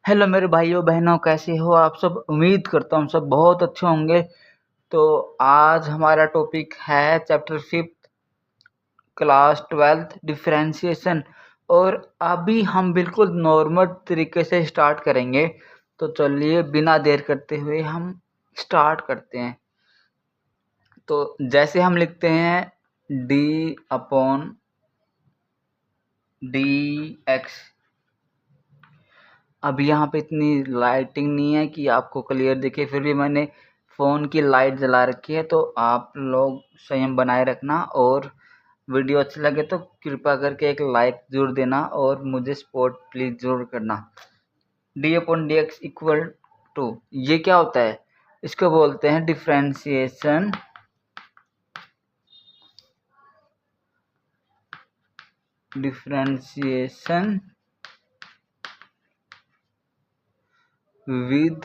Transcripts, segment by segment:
Hello मेरे भाइयों बहनों, कैसे हो आप सब। उम्मीद करता हूँ सब बहुत अच्छे होंगे। तो आज हमारा टॉपिक है चैप्टर 5 क्लास 12 डिफरेंशिएशन। और अभी हम बिल्कुल नॉर्मल तरीके से स्टार्ट करेंगे। तो चलिए बिना देर करते हुए हम स्टार्ट करते हैं। तो जैसे हम लिखते हैं डी अपॉन डी एक्स। अब यहाँ पे इतनी लाइटिंग नहीं है कि आपको क्लियर दिखे, फिर भी मैंने फ़ोन की लाइट जला रखी है। तो आप लोग संयम बनाए रखना, और वीडियो अच्छी लगे तो कृपया करके एक लाइक ज़रूर देना और मुझे सपोर्ट प्लीज़ ज़रूर करना। D upon d x equal to, ये क्या होता है? इसको बोलते हैं differentiation with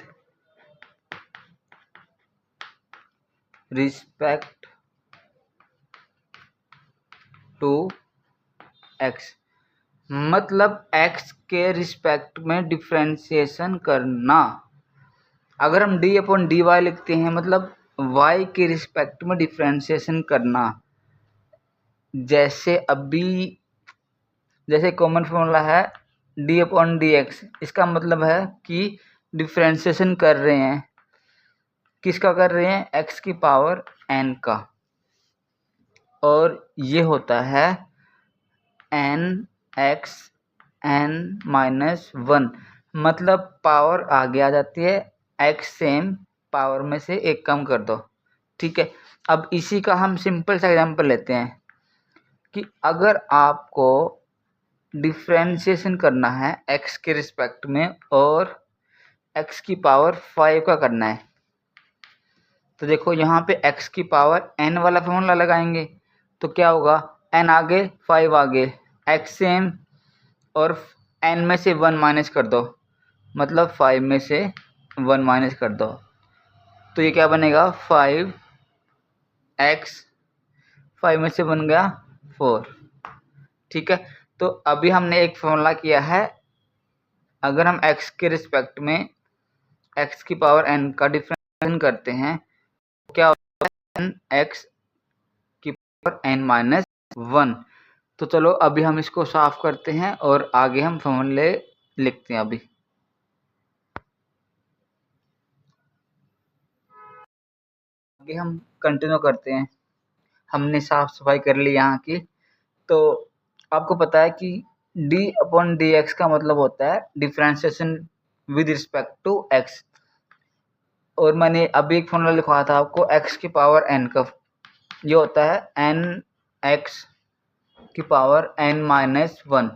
respect to x. मतलब x के रिस्पेक्ट में डिफ्रेंशिएशन करना। अगर हम डी अपॉन डी वाई लिखते हैं मतलब y के रिस्पेक्ट में डिफ्रेंशिएशन करना। जैसे कॉमन फॉर्मूला है डी अपॉन डी एक्स। इसका मतलब है कि डिफ्रेंशिएशन कर रहे हैं, किसका कर रहे हैं? x की पावर n का। और ये होता है n x n-1, मतलब पावर आगे आ जाती है, x सेम पावर में से एक कम कर दो। ठीक है। अब इसी का हम सिंपल सा एग्जांपल लेते हैं कि अगर आपको डिफ्रेंशिएशन करना है x के रिस्पेक्ट में और x की पावर 5 का करना है, तो देखो यहाँ पे x की पावर n वाला फॉर्मूला लगाएंगे तो क्या होगा? n आगे 5 आगे, x सेम, और n में से 1 माइनस कर दो, मतलब 5 में से 1 माइनस कर दो, तो ये क्या बनेगा? 5x, 5 में से 1 गया 4। ठीक है। तो अभी हमने एक फॉर्मूला किया है, अगर हम x के रिस्पेक्ट में x की पावर n का डिफरेंशिएशन करते हैं तो क्या होता है? x की पावर n-1। तो चलो अभी हम इसको साफ करते हैं और आगे हम फॉर्मूले लिखते हैं। अभी हम कंटिन्यू करते हैं। हमने साफ सफाई कर ली यहाँ की। तो आपको पता है कि d अपॉन डी एक्स का मतलब होता है differentiation with respect to x। और मैंने अभी एक फॉर्मूला लिखवाया था आपको x की पावर n का, ये होता है n x की पावर n-1,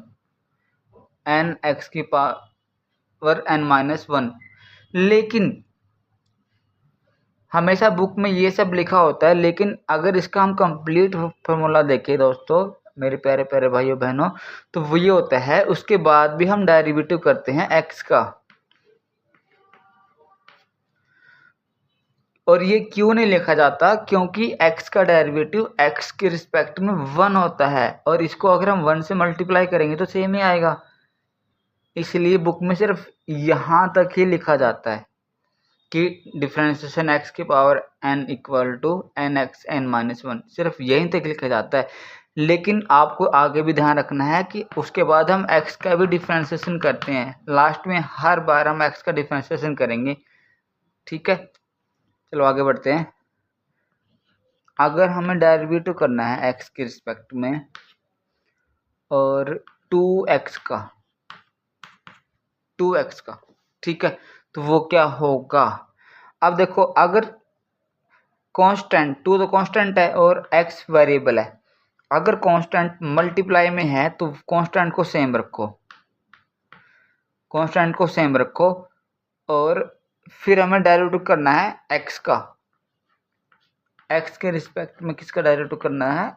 n x की पावर n-1। लेकिन हमेशा बुक में ये सब लिखा होता है, लेकिन अगर इसका हम कंप्लीट फॉर्मूला देखें दोस्तों, मेरे प्यारे प्यारे भाइयों बहनों, तो वो ये होता है उसके बाद भी हम डेरिवेटिव करते हैं x का। और ये क्यों नहीं लिखा जाता? क्योंकि x का डेरिवेटिव x के रिस्पेक्ट में 1 होता है, और इसको अगर हम 1 से मल्टीप्लाई करेंगे तो सेम ही आएगा। इसलिए बुक में सिर्फ यहाँ तक ही लिखा जाता है कि डिफ्रेंशिएशन x की power n equal to n x n-1, सिर्फ यहीं तक लिखा जाता है। लेकिन आपको आगे भी ध्यान रखना है कि उसके बाद हम x का भी डिफ्रेंशिएशन करते हैं। लास्ट में हर बार हम x का डिफ्रेंशिएशन करेंगे। ठीक है, चलो आगे बढ़ते हैं। अगर हमें डेरिवेटिव करना है x के रिस्पेक्ट में और 2x का, ठीक है, तो वो क्या होगा? अब देखो, अगर कांस्टेंट 2 तो कांस्टेंट है और x वेरिएबल है, अगर कांस्टेंट मल्टीप्लाई में है तो कांस्टेंट को सेम रखो, और फिर हमें डेरिवेटिव करना है x का। x के रिस्पेक्ट में किसका डेरिवेटिव करना है?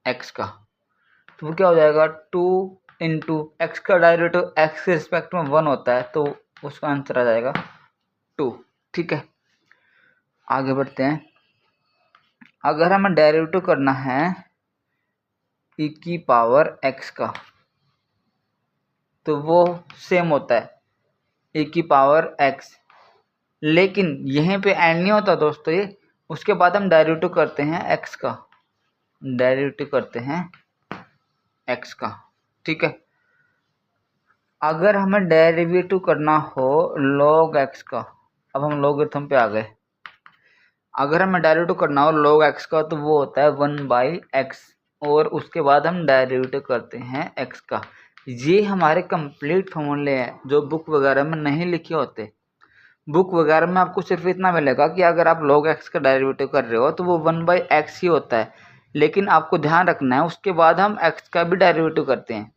x का। तो वो क्या हो जाएगा? 2 इंटू एक्स का डेरिवेटिव x के रिस्पेक्ट में 1 होता है, तो उसका आंसर आ जाएगा 2। ठीक है, आगे बढ़ते हैं। अगर हमें डेरिवेटिव करना है e की पावर x का, तो वो सेम होता है e की पावर x। लेकिन यहीं पे एंड नहीं होता दोस्तों ये, उसके बाद हम डेरिवेटिव करते हैं x का, डेरिवेटिव करते हैं x का, ठीक है। अगर हमें डेरिवेटिव करना हो log x का, अब हम लॉगरिथम पे आ गए, अगर हमें डेरिवेटिव करना हो log x का तो वो होता है 1/x, और उसके बाद हम डेरिवेटिव करते हैं x का। ये हमारे कंप्लीट फॉर्मूले हैं जो बुक वगैरह में नहीं लिखे होते। बुक वगैरह में आपको सिर्फ इतना मिलेगा कि अगर आप log x का डेरिवेटिव कर रहे हो तो वो 1/x ही होता है, लेकिन आपको ध्यान रखना है उसके बाद हम x का भी डेरिवेटिव करते हैं।